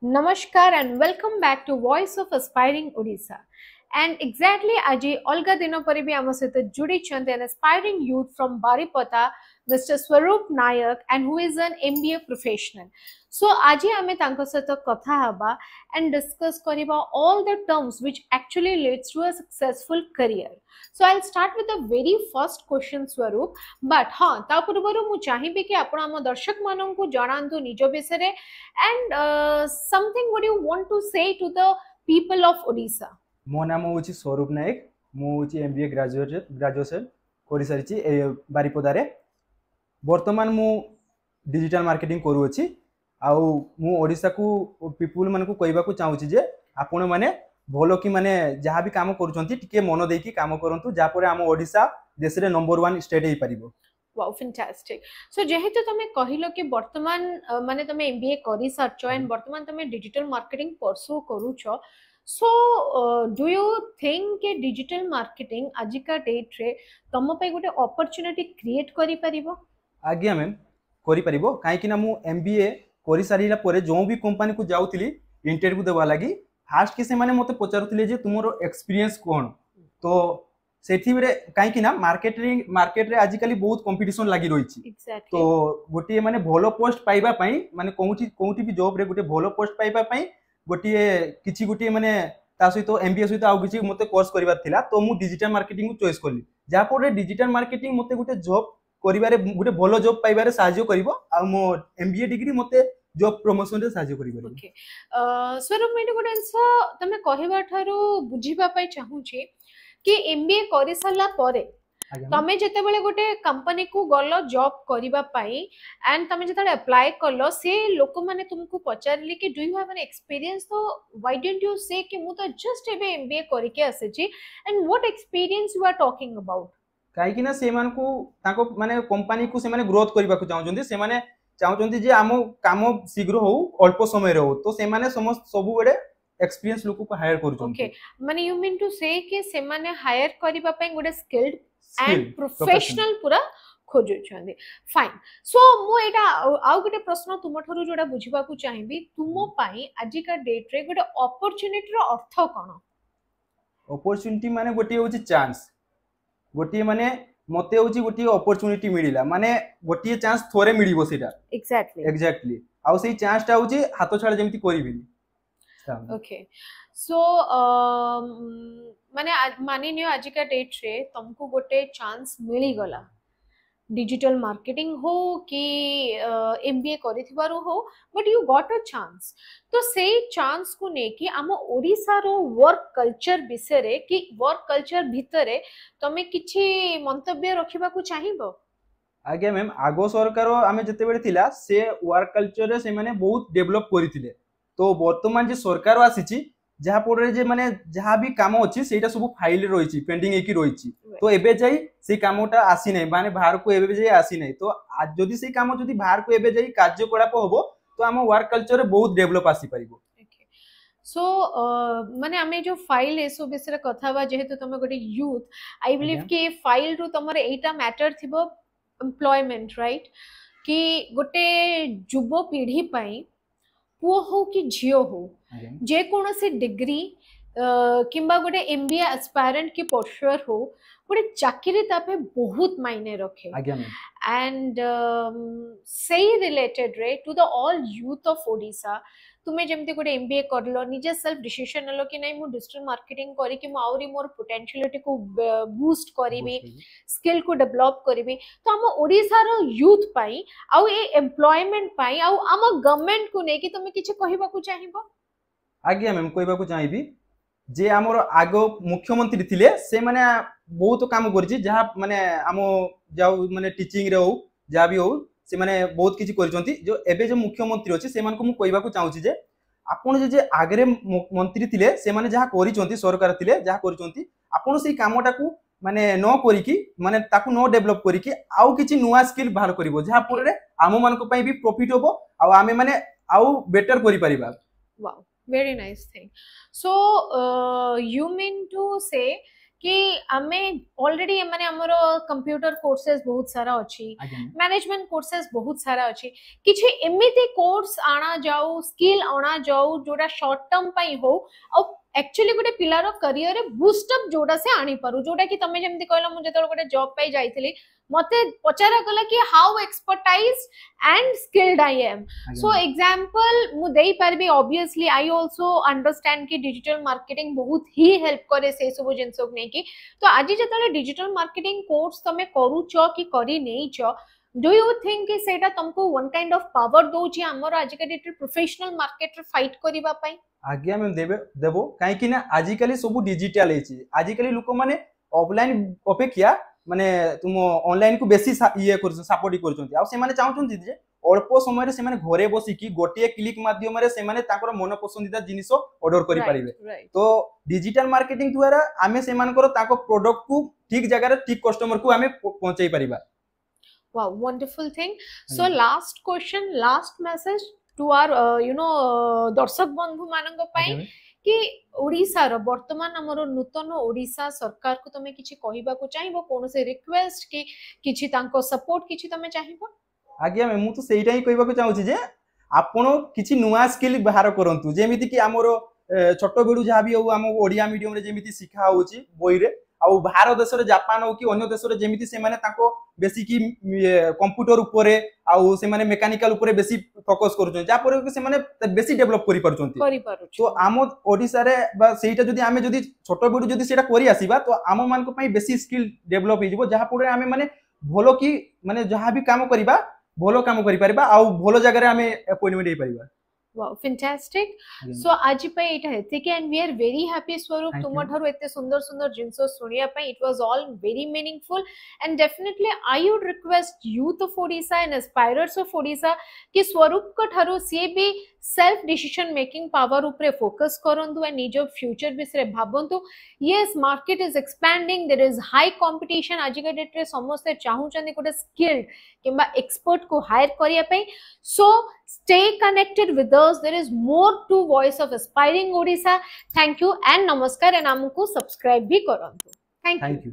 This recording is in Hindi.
Namaskar and welcome back to Voice of Aspiring Odisha. And exactly aji Olga dino pare bhi amo sahita judi chante an aspiring youth from Baripata, Mr. Swaroop Nayak, and who is an MBA professional. So aji ame tanko sahita katha haba and discuss kariba all the terms which actually leads to a successful career. So I'll start with the very first question, Swaroop. But हाँ ता पूर्वरु मु चाहिबी कि आपण हम दर्शक मानन को जणांतु निज विषय and something what you want to say to the people of Odisha. मो नाम हूँ स्वरूप नायक मु MBA ग्रेजुएशन कर सारी बारिपदारे बर्तमान मु डिजिटल मार्केटिंग करूँगी आउ मु ओडिशा को पीपुल मान को कहबा को चाहूँगी जे आपण माने भलो कि माने जहाँ भी काम करूछंती टिके मन देकी काम करंतु जा परे हम ओडिशा देश रे नंबर 1 स्टेट हे परिबो. Wow fantastic. सो जेहेतु तमे कहिलो कि वर्तमान माने तमे MBA करि सारछो एंड वर्तमान तमे डिजिटल मार्केटिंग परसू करूछो. सो डू यू थिंक कि डिजिटल मार्केटिंग आजिका डेट रे तम पे गोटे अपॉर्चुनिटी क्रिएट करि परिबो? आज्ञा मैम करि परिबो काहे कि ना मु MBA करि सारिला परे जो भी कंपनी को जाउतिली इंटरव्यू देवा लागि फास्ट के से माने मते पचारुतिले जे तुमरो एक्सपीरियंस कोन तो सेठी रे काहे कि ना मार्केट रे आजिकली बहुत कंपटीशन लागि रही छी. तो गोटे माने भलो पोस्ट पाइबा पई माने कोउटी भी जॉब रे गोटे भलो पोस्ट पाइबा पई गोटे माने ता सहित MBA सहित आउ किछि मते कोर्स करिवार थिला तो मु डिजिटल मार्केटिंग को चॉइस करली जा पर डिजिटल मार्केटिंग मते गोटे जॉब करिवारे गोटे भलो जॉब पाइबारे सहाय्य करिवो आ मो MBA डिग्री मते जॉब प्रमोशन रे सहाय्य करिवो. ओके स्वरूप मेटे गोटे अंश तमे कहबा थारो बुझिबा पई चाहू छी कि MBA करि सला परे तमे जते बेले गोटे कंपनी को गलो जॉब करिबा पई एंड तमे जते अप्लाई करलो से लोक माने तुमको पचारली कि do you have an experience तो व्हाई डोंट यू से कि मु तो जस्ट एबे MBA करि के आसे छी and what experience you are talking about काहे कि ना से मान को ताको माने कंपनी को से माने ग्रोथ करिबा को चाहउछन्ती से माने चाहउछन्ती जे आमो काम शीघ्र हो अल्प समय रे हो तो से माने समस्त सब बेडे एक्सपीरियंस लोक को हायर करूछन्ती. ओके माने यू मीन टू से कि से माने हायर करिबा पई गोटे स्किल्ड एंड प्रोफेशनल पूरा खोजुछन्ती. फाइन. सो मु एटा आउ गोटे प्रश्न तुम ठरु जोडा बुझिबा को चाहिबी तुमो पई आजि का डेट रे गोटे अपॉर्चुनिटी रो अर्थ कोन? अपॉर्चुनिटी माने गोटे होची चांस गोटे माने मते होची गोटे अपॉर्चुनिटी मिलिला माने गोटे चांस थोरे मिलिबो सेटा. एग्जैक्टली आउ सेही चांस ता होची हातो छाड़ जेमति करिबिनी. ओके सो माने मानि नियो आज का डेट रे तुमको गोटे चांस मिली गला डिजिटल मार्केटिंग हो कि MBA करिथिबारो हो but you got a chance तो से चांस को ने कि आम ओडिसा रो वर्क कल्चर विषय रे कि वर्क कल्चर भितरे तमे किछि मंतव्य रखिबा को चाहिबो? आगे मैम आगो सरकार आमे जते बेले थिला से वर्क कल्चर रे से माने बहुत डेवलप करिथिले तो वर्तमान जे सरकार आसीची जहा परे जे माने जहा भी काम अछि सेटा सब फाइल रहिछि पेंडिंग एकी रहिछि तो एबे जाई से कामटा आसी नै माने बाहर को एबे जाई आसी नै तो आज जदी से काम जदी बाहर को एबे जाई कार्य कलाप होबो तो हम वर्क कल्चर रे बहुत डेवलप आसी परिबो. सो माने आमे जो फाइल एसो बिसरे कथा बा जेहेतु तमे गोटे यूथ आई बिलीव कि फाइल रु तमरे एटा मैटर थिबो एम्प्लॉयमेंट राइट कि गोटे युवा पीढ़ी पई पुओ हो कि झियो हो जे कोनोसी डिग्री किंबा गोटे MBA एस्पायरेंट की पोस्चर हो गोटे चाकरी तापे बहुत मायने रखे एंड से रिलेटेड रे to the all youth of Odisha तुमे जेमती गोटे MBA करलो निजे सेल्फ डिसीजन नलो कि नै मु डिजिटल मार्केटिंग करी कि मु आउरी मोर पोटेंशियलिटी को बूस्ट करिबी स्किल को डेवलप करिबी तो हम ओडिसा रो यूथ पाई आउ ए एम्प्लॉयमेंट पाई आउ हम गवर्नमेंट को नै कि तुमे किछ कहिबा को चाहिबो? आज्ञा मैम कहबा को चाहिबी जे हमर आगो मुख्यमंत्री थिले से माने बहुत काम करछि जहा माने हम जाउ माने टीचिंग रे हो जहा भी हो से माने बहुत किछि करछंती जो एबे जो मुख्यमंत्री अछि से मान को मु कहबा को चाहूछि जे आपण जे आगरे मंत्री थिले से माने जहा करिछंती सरकार थिले जहा करिछंती आपण सेही कामटा को माने न करी कि माने ताकू न डेवलप करी कि आउ किछि नुवा स्किल बाहर करिवो जहा पर आम मान को पई भी प्रॉफिट होबो आ आमे माने आउ बेटर करि परिबा. Wow very nice thing. So you mean to say कि आमे ऑलरेडी माने हमरो कंप्यूटर कोर्सेस बहुत सारा अछि, मैनेजमेंट कोर्सेस बहुत सारा अछि, किछि एमिति कोर्स आना जाऊ, स्किल आना जाऊ जोडा शॉर्ट टर्म पई हो और एक्चुअली गोटे पिलार करियर रे बूस्ट अप जोडा से आनी पारू, जोडा कि तमे जेमति कहला मु जेतल गोटे जॉब पाई जाइथिली मते पचारा गला कि how expertise and skilled I am. So example मु देई परबी, ऑब्वियसली आई आल्सो अंडरस्टैंड कि डिजिटल मार्केटिंग बहुत ही हेल्प करे से सब जिंसक नै कि. तो आज जेतले डिजिटल मार्केटिंग कोर्स तमे करूचो कि करी नैचो, डू यू थिंक कि सेटा तुमको वन काइंड ऑफ पावर दोची हमर आज के डेट प्रोफेशनल मार्केट रे फाइट करिबा पई? आज्ञा मैम देबो काहे कि ना आजिकली सब डिजिटल हेछि, आजिकली लोक माने ऑफलाइन अपेक्षा माने तुम ऑनलाइन को बेसी ये कर सपोर्ट करछन्ती आ से माने चाहछन्ती जे अल्प समय रे से माने घरे बसी कि गोटिए क्लिक माध्यम रे से माने ताकर मन पसंदीदा जिनिस ऑर्डर करि परिबे. तो डिजिटल मार्केटिंग द्वारा आमे से मानकर ताको प्रोडक्ट को ठीक जगह रे ठीक कस्टमर को आमे पहुंचाई परिबा. Wow, wonderful thing. So last question, last message to our दर्शक बंधु मानक पई कि ओडिसा रो वर्तमान हमरो नूतन ओडिसा सरकार को तमे किछि कहिबा को चाहिबो, कोन से रिक्वेस्ट कि किछि तांको सपोर्ट किछि तमे चाहिबो? आज्ञा मैं मु तो सेइटा ही कहिबा को चाहूची जे आपण किछि नुवा स्किल बाहर करंतु, जेमिति कि हमरो छोटो बेडू जहा भी हो हम ओडिया मीडियम रे जेमिति सिखा होची बोई रे, आ बाहर देश रे जापान हो कि अन्य देश रे जेमिति से माने ताको बेसी कि कंप्यूटर ऊपर आ से माने मेकानिकल ऊपर बेसी फोकस करूछन, जा पर कि से माने बेसी डेवलप करि परछन्ती. तो आम ओडिसा रे बा सेइटा जदी आमे जदी छोटो बेडू जदी सेटा करि आसीबा तो आम मान को पई बेसी स्किल डेवलप हे जिवो, जहा पर आमे माने भलो कि माने जहा भी काम करिबा भलो काम करि परिबा आ भलो जगह रे आमे अपॉइंटमेंट हे परिबा. Wow, fantastic. So आज पे इटा हेते कि and we are very happy स्वरूप तुम ठारो एते सुंदर सुंदर जिंसो सुनिया पे. It was all very meaningful and definitely I would request youth of Odisha and aspirers of Odisha कि स्वरूप को ठारो से भी सेल्फ डिसीजन मेकिंग पावर ऊपर फोकस करंतु एंड निजो फ्यूचर बिसरे भाबंतु. Yes market is expanding, there is high competition, आज के डेट रे समस्त चाहूचंदी कोटे स्किल्ड किबा एक्सपर्ट को हायर करिया पे. So stay connected with us, there is more to voice of aspiring Odisha. Thank you and namaskar and हमको सब्सक्राइब भी करंतु. Thank you.